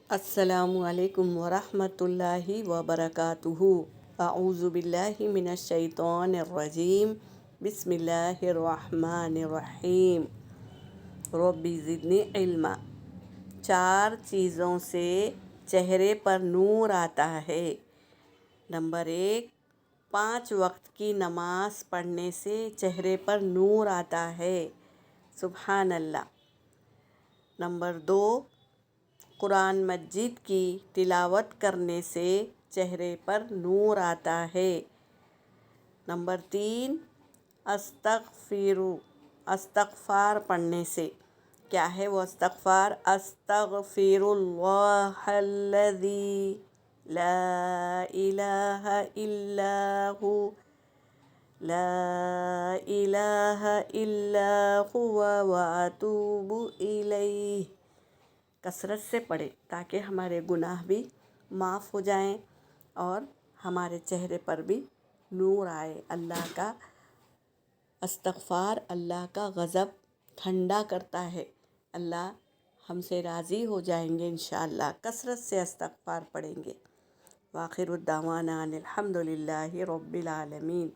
السلام علیکم ورحمۃ اللہ وبرکاتہ۔ اعوذ باللہ من الشیطان الرجیم، بسم اللہ الرحمن الرحیم۔ رب زدنی علما۔ 4 چیزوں سے چہرے پر نور آتا ہے۔ نمبر 1، 5 وقت کی نماز پڑھنے سے چہرے پر نور آتا ہے، سبحان اللہ۔ نمبر 2، قرآن مجید کی تلاوت کرنے سے چہرے پر نور آتا ہے۔ نمبر 3، استغفار پڑھنے سے۔ کیا ہے وہ استغفار؟ استغفر اللہ الذی لا الہ الا ہو، لا الہ الا ہو واتوب الیہ۔ کثرت سے پڑھیں تاکہ ہمارے گناہ بھی معاف ہو جائیں اور ہمارے چہرے پر بھی نور آئے۔ اللہ کا استغفار اللہ کا غضب ٹھنڈا کرتا ہے، اللہ ہم سے راضی ہو جائیں گے انشاءاللہ۔ کثرت سے استغفار پڑھیں گے۔ وآخر الدعوانا ان الحمد للہ رب العالمین۔